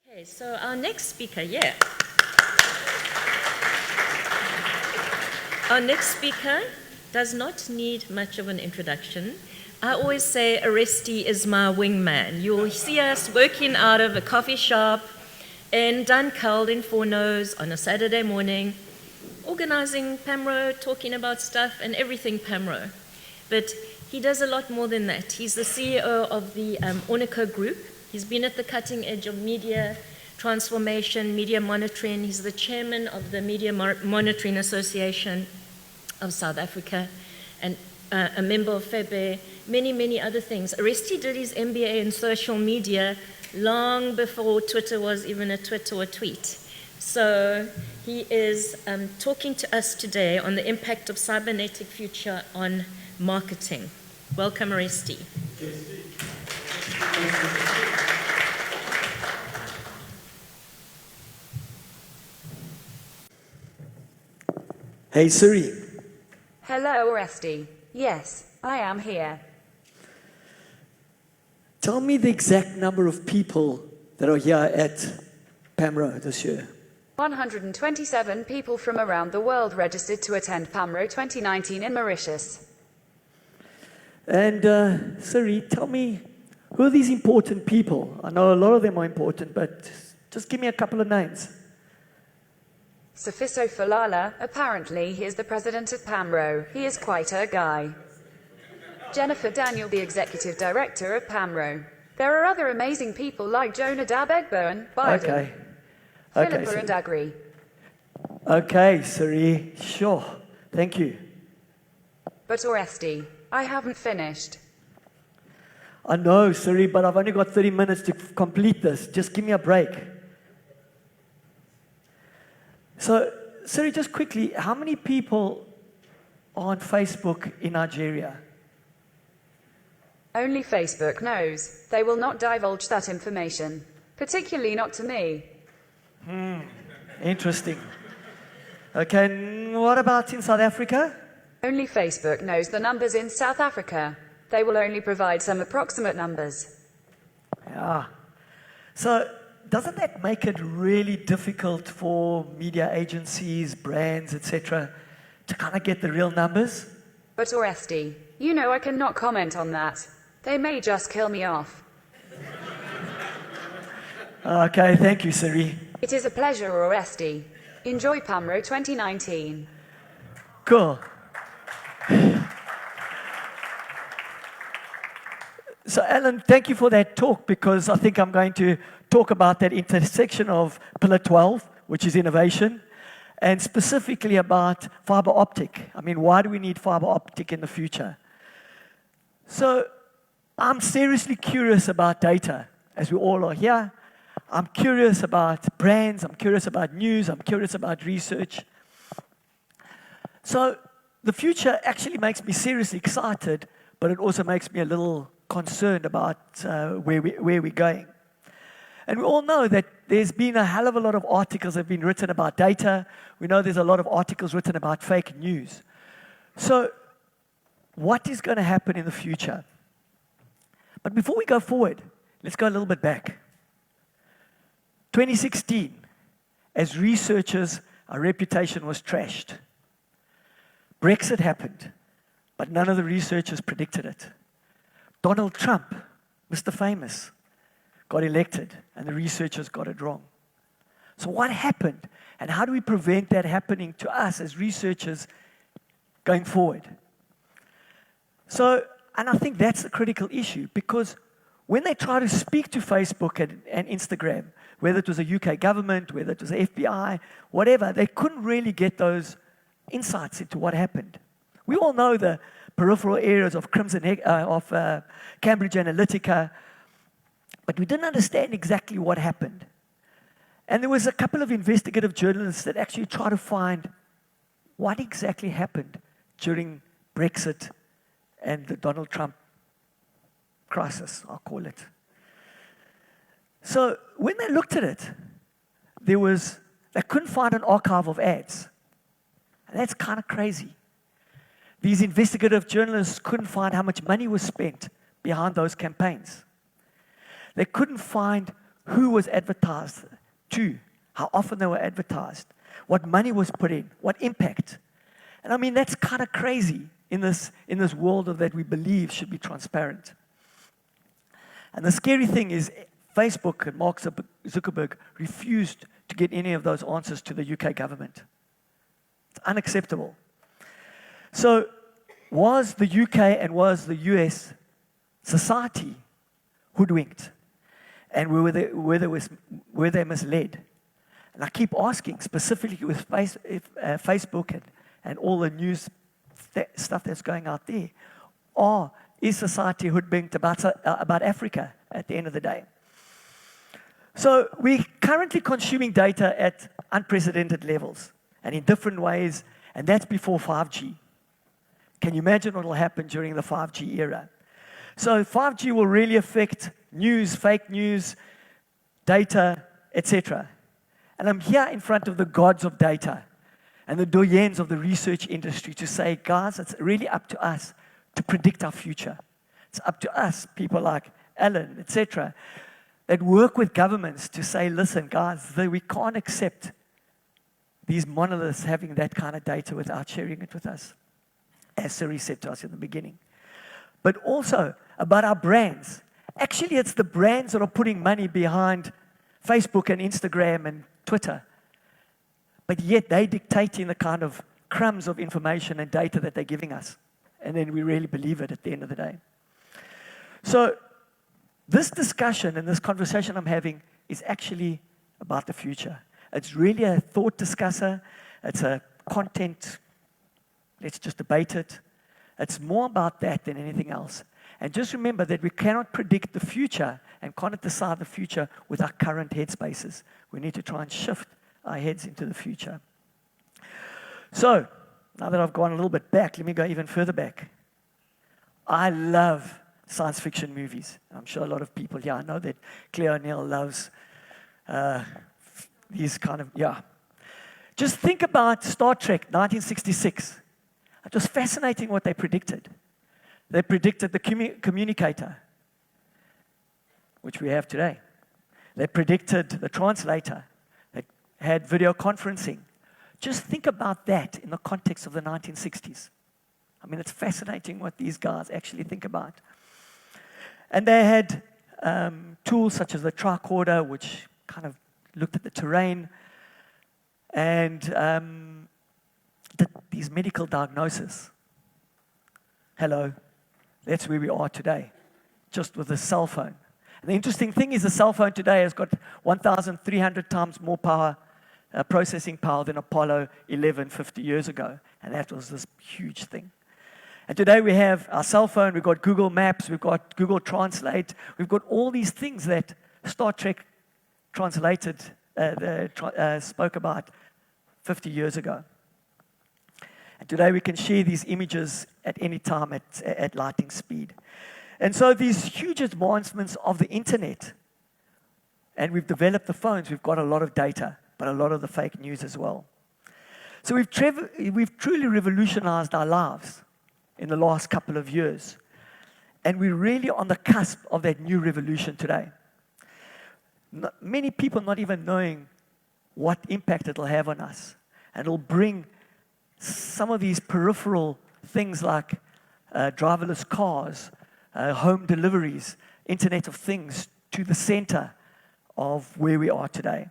Okay, so our next speaker, yeah. Our next speaker does not need much of an introduction. I always say Oresti is my wingman. You'll see us working out of a coffee shop in Dunkeld in Fournos on a Saturday morning, organizing Pamro, talking about stuff and everything Pamro. But he does a lot more than that. He's the CEO of the Ornico Group. He's been at the cutting edge of media transformation, media monitoring. He's the chairman of the Media Monitoring Association of South Africa and a member of FEBE, many, many other things. Oresti did his MBA in social media long before Twitter was even a tweet or a tweet. So he is talking to us today on the impact of cybernetic future on marketing. Welcome, Oresti. Hey Siri. Hello, Oresti. Yes, I am here. Tell me the exact number of people that are here at Pamro this year. 127 people from around the world registered to attend Pamro 2019 in Mauritius. And Siri, tell me, who are these important people? I know a lot of them are important, but just give me a couple of names. Sifiso Falala, apparently he is the president of Pamro. He is quite a guy. Jennifer Daniel, the executive director of Pamro. There are other amazing people like Jonadab Egbo and Biden. Okay. Philippa and Agri. Okay, Siri, sure. Thank you. But Oresti, I haven't finished. I know, Siri, but I've only got 30 minutes to complete this. Just give me a break. So, Siri, just quickly, how many people are on Facebook in Nigeria? Only Facebook knows. They will not divulge that information. Particularly not to me. Interesting. Okay, and what about in South Africa? Only Facebook knows the numbers in South Africa. They will only provide some approximate numbers. Yeah. So, doesn't that make it really difficult for media agencies, brands, etc., to kind of get the real numbers? But Oresti, you know I cannot comment on that. They may just kill me off. Okay, thank you, Siri. It is a pleasure, Oresti. Enjoy Pamro 2019. Cool. So, Alan, thank you for that talk, because I think I'm going to talk about that intersection of Pillar 12, which is innovation, and specifically about fiber optic. I mean, why do we need fiber optic in the future? So, I'm seriously curious about data, as we all are here. I'm curious about brands, I'm curious about news, I'm curious about research. So, the future actually makes me seriously excited, but it also makes me a little concerned about where we're going. And we all know that there's been a hell of a lot of articles that have been written about data. We know there's a lot of articles written about fake news. So, what is going to happen in the future? But before we go forward, let's go a little bit back. 2016, as researchers, our reputation was trashed. Brexit happened, but none of the researchers predicted it. Donald Trump, Mr. Famous, got elected, and the researchers got it wrong. So what happened, and how do we prevent that happening to us as researchers going forward? So, and I think that's a critical issue, because when they try to speak to Facebook and Instagram, whether it was the UK government, whether it was the FBI, whatever, they couldn't really get those insights into what happened. We all know the peripheral areas of Cambridge Analytica, but we didn't understand exactly what happened. And there was a couple of investigative journalists that actually tried to find what exactly happened during Brexit and the Donald Trump crisis, I'll call it. So when they looked at it, they couldn't find an archive of ads. And that's kind of crazy. These investigative journalists couldn't find how much money was spent behind those campaigns. They couldn't find who was advertised to, how often they were advertised, what money was put in, what impact. And I mean, that's kind of crazy in this world of that we believe should be transparent. And the scary thing is Facebook and Mark Zuckerberg refused to get any of those answers to the UK government. It's unacceptable. So was the UK and was the US society hoodwinked? And were they misled? And I keep asking, specifically with Facebook and all the news stuff that's going out there, is society hoodwinked about Africa at the end of the day? So we're currently consuming data at unprecedented levels and in different ways, and that's before 5G. Can you imagine what will happen during the 5G era? So 5G will really affect news, fake news, data, etc. And I'm here in front of the gods of data and the doyens of the research industry to say, guys, it's really up to us to predict our future. It's up to us, people like Alan, etc., that work with governments to say, listen, guys, we can't accept these monoliths having that kind of data without sharing it with us, as Siri said to us in the beginning. But also about our brands. Actually, it's the brands that are putting money behind Facebook and Instagram and Twitter. But yet they dictating the kind of crumbs of information and data that they're giving us. And then we really believe it at the end of the day. So this discussion and this conversation I'm having is actually about the future. It's really a thought discusser. It's a content, let's just debate it. It's more about that than anything else. And just remember that we cannot predict the future and cannot decide the future with our current headspaces. We need to try and shift our heads into the future. So, now that I've gone a little bit back, let me go even further back. I love science fiction movies. I'm sure a lot of people here, I know that Claire O'Neill loves these kind of, Just think about Star Trek 1966. It was fascinating what they predicted. They predicted the communicator, which we have today. They predicted the translator. They had video conferencing. Just think about that in the context of the 1960s. I mean, it's fascinating what these guys actually think about. And they had tools such as the tricorder, which kind of looked at the terrain, and did these medical diagnoses. Hello, that's where we are today, just with a cell phone. And the interesting thing is the cell phone today has got 1,300 times more power, processing power than Apollo 11 50 years ago. And that was this huge thing. And today we have our cell phone, we've got Google Maps, we've got Google Translate, we've got all these things that Star Trek translated, spoke about 50 years ago. And today we can share these images at any time at lightning speed. And so these huge advancements of the internet, and we've developed the phones, we've got a lot of data, but a lot of the fake news as well. So we've truly revolutionized our lives in the last couple of years. And we're really on the cusp of that new revolution today. Many people not even knowing what impact it'll have on us. And it'll bring some of these peripheral things like driverless cars, home deliveries, Internet of Things to the center of where we are today.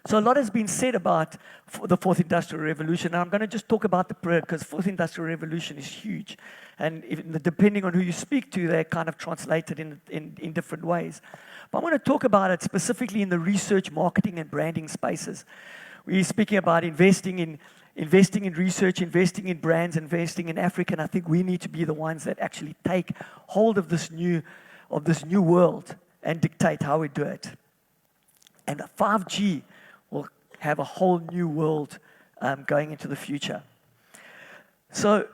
So a lot has been said about the Fourth Industrial Revolution, and I'm going to just talk about the period because Fourth Industrial Revolution is huge. And depending on who you speak to, they're kind of translated in different ways. But I want to talk about it specifically in the research, marketing, and branding spaces. We're speaking about investing in research, investing in brands, investing in Africa, and I think we need to be the ones that actually take hold of this new world and dictate how we do it. And 5G will have a whole new world going into the future. So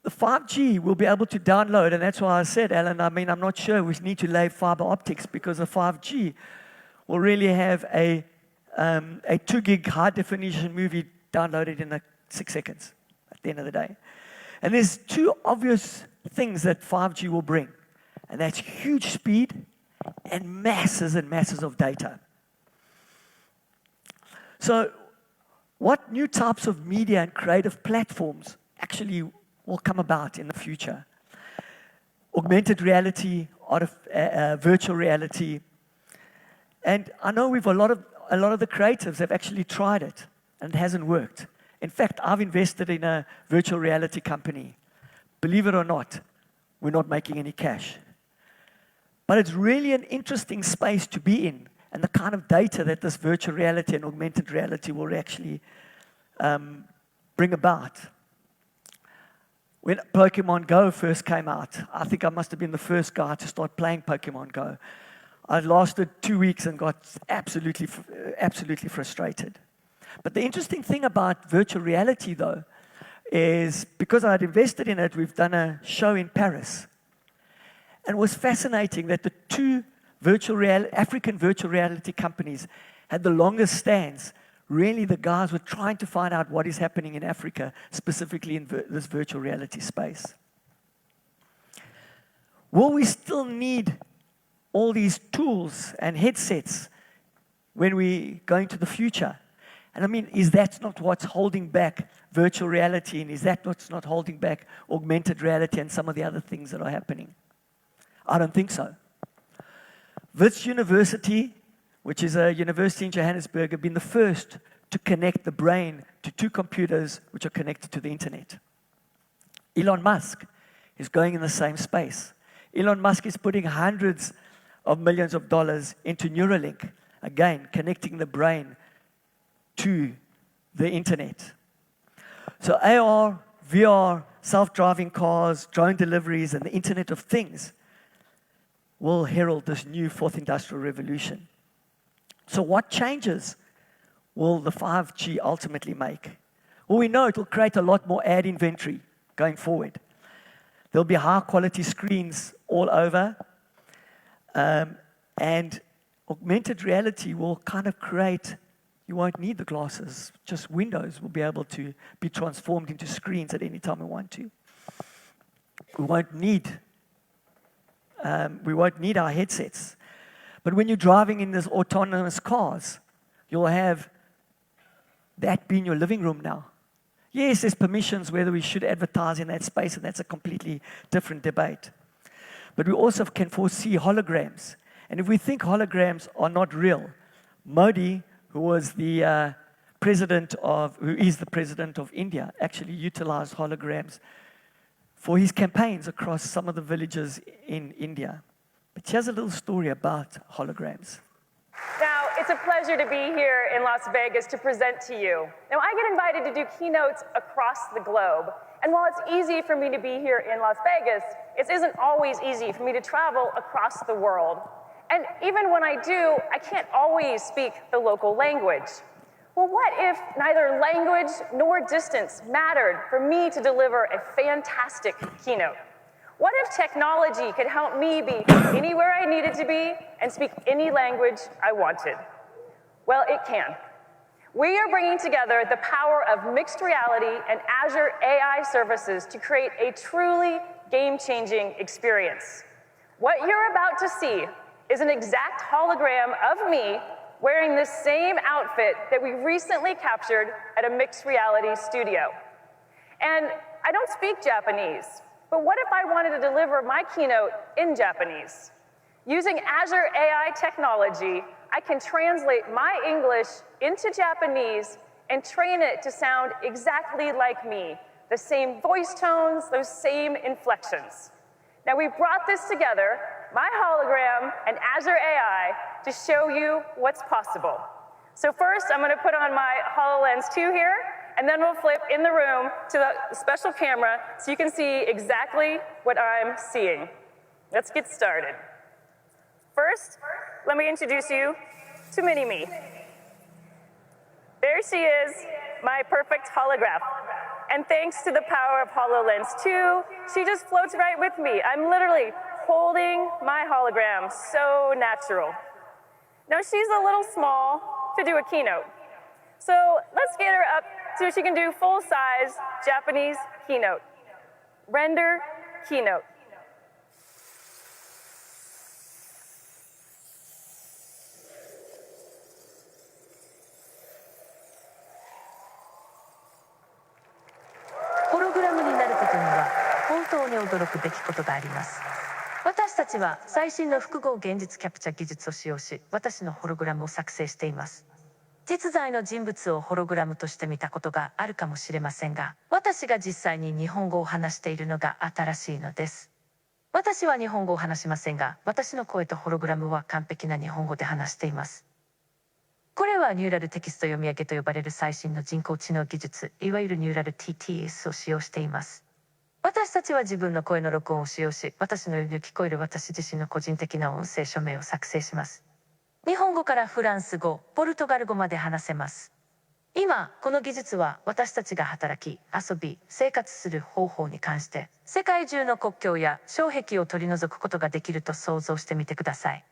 the 5G will be able to download, and that's why I said, Alan, I mean, I'm not sure we need to lay fiber optics because the 5G will really have a 2 gig high definition movie downloaded in 6 seconds at the end of the day. And there's two obvious things that 5G will bring, and that's huge speed and masses of data. So what new types of media and creative platforms actually will come about in the future? Augmented reality, virtual reality. And I know a lot of the creatives have actually tried it, and it hasn't worked. In fact, I've invested in a virtual reality company. Believe it or not, we're not making any cash. But it's really an interesting space to be in, and the kind of data that this virtual reality and augmented reality will actually bring about. When Pokemon Go first came out, I think I must have been the first guy to start playing Pokemon Go. I lasted 2 weeks and got absolutely frustrated. But the interesting thing about virtual reality, though, is because I'd invested in it, we've done a show in Paris. And it was fascinating that the two African virtual reality companies had the longest stands. Really, the guys were trying to find out what is happening in Africa, specifically in this virtual reality space. Will we still need all these tools and headsets when we go into the future? And I mean, is that not what's holding back virtual reality, and is that what's not holding back augmented reality and some of the other things that are happening? I don't think so. Wits University, which is a university in Johannesburg, have been the first to connect the brain to two computers which are connected to the internet. Elon Musk is going in the same space. Elon Musk is putting hundreds of millions of dollars into Neuralink, again, connecting the brain to the internet. So AR, VR, self-driving cars, drone deliveries, and the Internet of Things will herald this new fourth industrial revolution. So what changes will the 5G ultimately make? Well, we know it will create a lot more ad inventory going forward. There'll be high-quality screens all over, and augmented reality will kind of create, you won't need the glasses, just windows will be able to be transformed into screens at any time we want to. We won't need our headsets. But when you're driving in these autonomous cars, you'll have that be in your living room now. Yes, there's permissions whether we should advertise in that space, and that's a completely different debate. But we also can foresee holograms. And if we think holograms are not real, Modi, who is the president of India, actually utilized holograms for his campaigns across some of the villages in India. But here's a little story about holograms. Now, it's a pleasure to be here in Las Vegas to present to you. Now, I get invited to do keynotes across the globe. And while it's easy for me to be here in Las Vegas, it isn't always easy for me to travel across the world. And even when I do, I can't always speak the local language. Well, what if neither language nor distance mattered for me to deliver a fantastic keynote? What if technology could help me be anywhere I needed to be and speak any language I wanted? Well, it can. We are bringing together the power of mixed reality and Azure AI services to create a truly game-changing experience. What you're about to see is an exact hologram of me wearing the same outfit that we recently captured at a mixed reality studio. And I don't speak Japanese, but what if I wanted to deliver my keynote in Japanese? Using Azure AI technology, I can translate my English into Japanese and train it to sound exactly like me, the same voice tones, those same inflections. Now, we brought this together, my hologram and Azure AI, to show you what's possible. So first, I'm going to put on my HoloLens 2 here, and then we'll flip in the room to the special camera so you can see exactly what I'm seeing. Let's get started. First, let me introduce you to Mini-Me. There she is, my perfect holograph. And thanks to the power of HoloLens 2, she just floats right with me. I'm literally holding my hologram, so natural. Now she's a little small to do a keynote. So let's get her up so she can do full-size Japanese keynote. Render keynote. べきことがあります。私たちは最新の複合現実キャプチャ技術を使用し、私のホログラムを作成しています。実在の人物をホログラムとして見たことがあるかもしれませんが、私が実際に日本語を話しているのが新しいのです。私は日本語を話しませんが、私の声とホログラムは完璧な日本語で話しています。これはニューラルテキスト読み上げと呼ばれる最新の人工知能技術、いわゆるニューラル TTS を使用しています。私たちは自分の声の録音を使用し、私のように聞こえる私自身の個人的な音声署名を作成します。日本語からフランス語、ポルトガル語まで話せます。今、この技術は私たちが働き、遊び、生活する方法に関して、世界中の国境や障壁を取り除くことができると想像してみてください。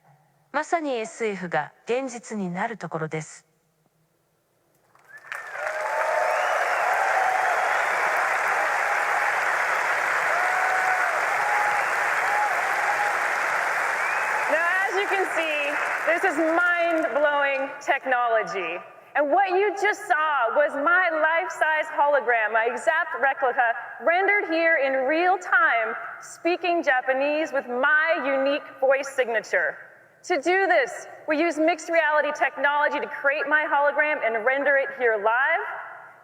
まさに SF が現実になるところです。Now, as you can see, this is mind-blowing technology. And what you just saw was my life-size hologram, my exact replica, rendered here in real time, speaking Japanese with my unique voice signature. To do this, we use mixed reality technology to create my hologram and render it here live.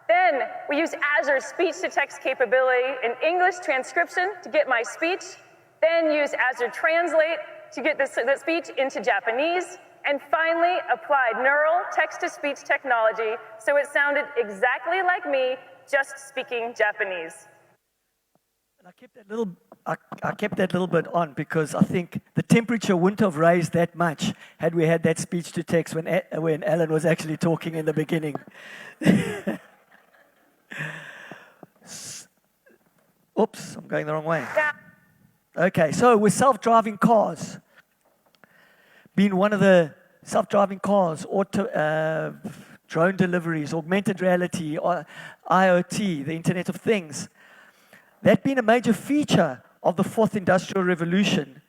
Then we use Azure's speech-to-text capability and English transcription to get my speech, then use Azure Translate to get the speech into Japanese, and finally applied neural text-to-speech technology so it sounded exactly like me, just speaking Japanese. And I kept that little bit on because I think the temperature wouldn't have raised that much had we had that speech to text when Alan was actually talking in the beginning. Oops, I'm going the wrong way. Okay, so with self-driving cars, being one of the self-driving cars, drone deliveries, augmented reality, IoT, the Internet of Things, that being a major feature of the fourth industrial revolution,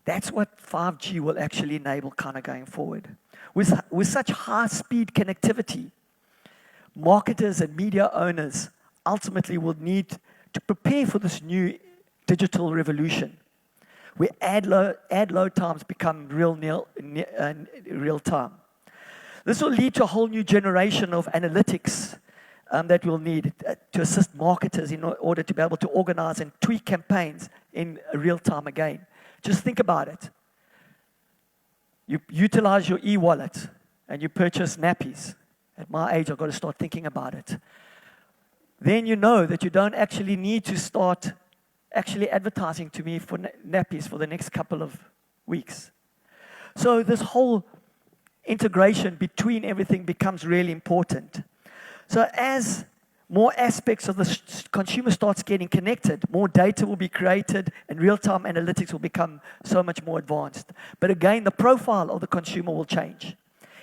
that's what 5G will actually enable kind of going forward. With such high-speed connectivity, marketers and media owners ultimately will need to prepare for this new digital revolution, where ad load times become real time. This will lead to a whole new generation of analytics that we'll need to assist marketers in order to be able to organize and tweak campaigns in real time again. Just think about it. You utilize your e-wallet and you purchase nappies. At my age, I've got to start thinking about it. Then you know that you don't actually need to start actually advertising to me for nappies for the next couple of weeks. So this whole integration between everything becomes really important. So as more aspects of the consumer starts getting connected, more data will be created and real-time analytics will become so much more advanced. But again, the profile of the consumer will change.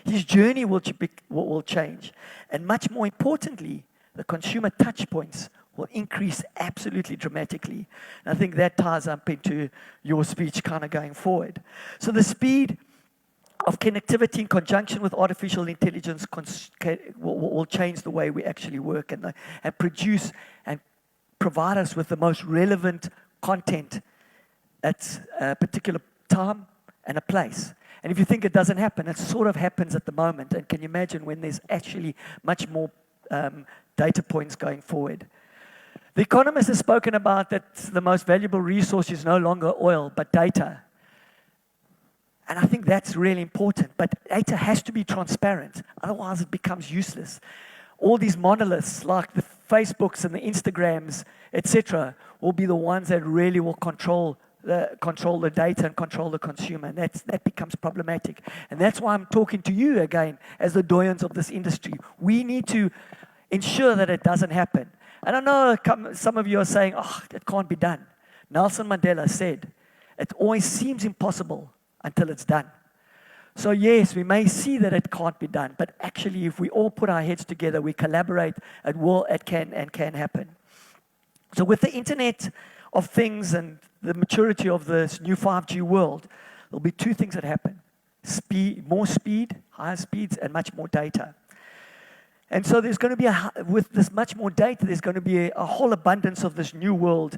His journey will change. And much more importantly, the consumer touch points will increase absolutely dramatically. And I think that ties up into your speech kind of going forward. So the speed of connectivity in conjunction with artificial intelligence will change the way we actually work and produce and provide us with the most relevant content at a particular time and a place. And if you think it doesn't happen, it sort of happens at the moment. And can you imagine when there's actually much more data points going forward? The Economist has spoken about that the most valuable resource is no longer oil, but data. And I think that's really important. But data has to be transparent. Otherwise, it becomes useless. All these monoliths, like the Facebooks and the Instagrams, etc., will be the ones that really will control the data and control the consumer. And that becomes problematic. And that's why I'm talking to you again as the doyens of this industry. We need to ensure that it doesn't happen. And I know some of you are saying, oh, it can't be done. Nelson Mandela said, it always seems impossible until it's done. So yes, we may see that it can't be done, but actually if we all put our heads together, we collaborate, it can happen. So with the Internet of Things and the maturity of this new 5G world, there'll be two things that happen. More speed, higher speeds, and much more data. And so there's going to be, with this much more data, there's going to be a whole abundance of this new world,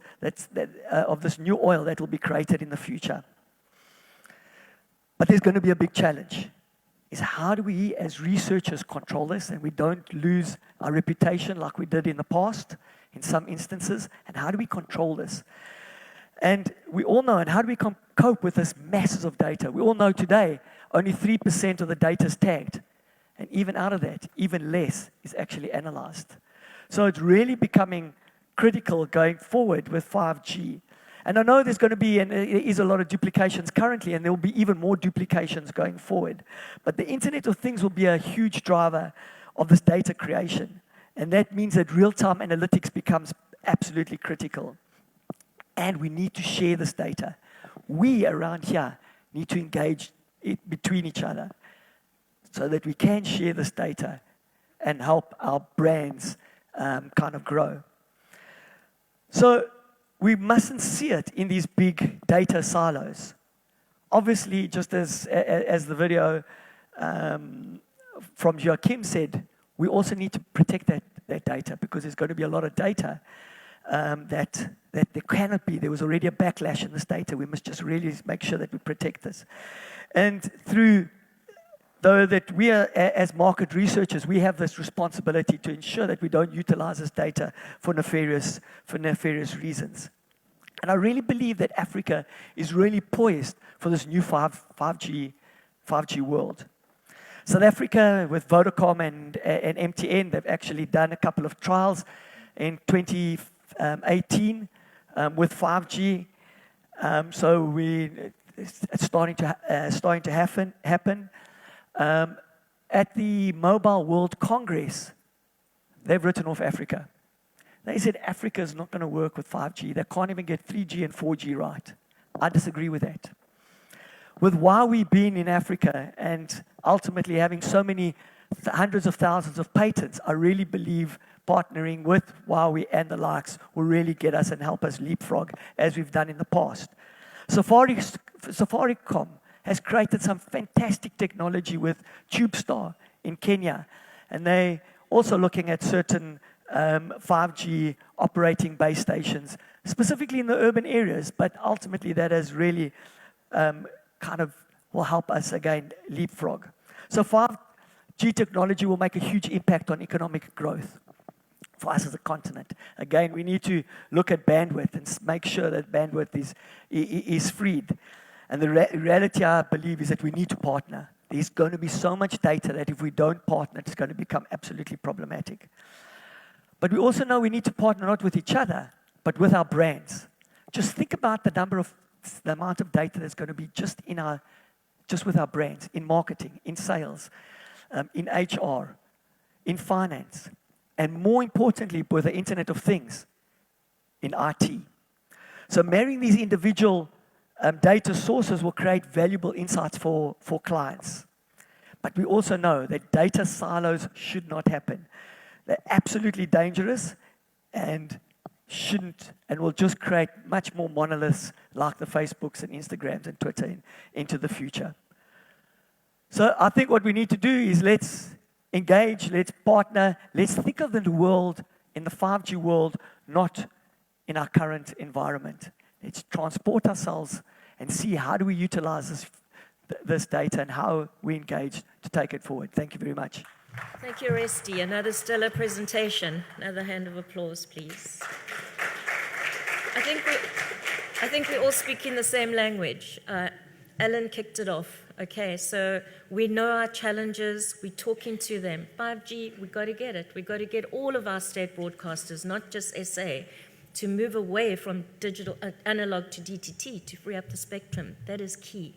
of this new oil that will be created in the future. But there's going to be a big challenge, is how do we as researchers control this and we don't lose our reputation like we did in the past in some instances, and how do we control this? And we all know, and how do we cope with this masses of data? We all know today only 3% of the data is tagged. And even out of that, even less is actually analyzed. So it's really becoming critical going forward with 5G. And I know there's going to be, and there is a lot of duplications currently, and there will be even more duplications going forward. But the Internet of Things will be a huge driver of this data creation. And that means that real-time analytics becomes absolutely critical. And we need to share this data. We around here need to engage it between each other, so that we can share this data and help our brands kind of grow. So we mustn't see it in these big data silos. Obviously, just as the video from Joachim said, we also need to protect that data, because there's going to be a lot of data that there cannot be. There was already a backlash in this data. We must just really make sure that we protect this. And though that we are, as market researchers, we have this responsibility to ensure that we don't utilize this data for nefarious reasons. And I really believe that Africa is really poised for this new 5G world. South Africa, with Vodacom and MTN, they've actually done a couple of trials in 2018 with 5G. So it's starting to happen. At the Mobile World Congress, they've written off Africa. They said Africa is not going to work with 5G. They can't even get 3G and 4G right. I disagree with that. With Huawei being in Africa and ultimately having so many hundreds of thousands of patents, I really believe partnering with Huawei and the likes will really get us and help us leapfrog as we've done in the past. Safaricom has created some fantastic technology with TubeStar in Kenya. And they also looking at certain 5G operating base stations, specifically in the urban areas, but ultimately that has really kind of will help us again leapfrog. So 5G technology will make a huge impact on economic growth for us as a continent. Again, we need to look at bandwidth and make sure that bandwidth is freed. And the reality, I believe, is that we need to partner. There's going to be so much data that if we don't partner, it's going to become absolutely problematic. But we also know we need to partner not with each other, but with our brands. Just think about the amount of data that's going to be just with our brands, in marketing, in sales, in HR, in finance, and more importantly, with the Internet of Things, in IT. So marrying these individual data sources will create valuable insights for clients. But we also know that data silos should not happen. They're absolutely dangerous and shouldn't, and will just create much more monoliths like the Facebooks and Instagrams and Twitter into the future. So I think what we need to do is let's engage, let's partner, let's think of the world in the 5G world, not in our current environment. Let's transport ourselves and see how do we utilize this data and how we engage to take it forward. Thank you very much. Thank you, Oresti. Another stellar presentation. Another hand of applause, please. I think we all speak in the same language. Alan kicked it off. Okay, so we know our challenges. We're talking to them. 5G, we've got to get it. We've got to get all of our state broadcasters, not just SA, to move away from digital analog to DTT to free up the spectrum. That is key.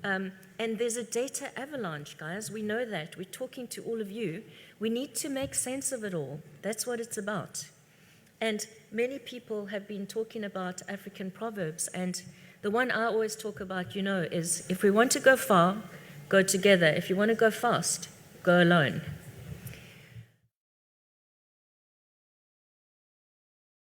And there's a data avalanche, guys. We know that. We're talking to all of you. We need to make sense of it all. That's what it's about. And many people have been talking about African proverbs. And the one I always talk about, is if we want to go far, go together. If you want to go fast, go alone.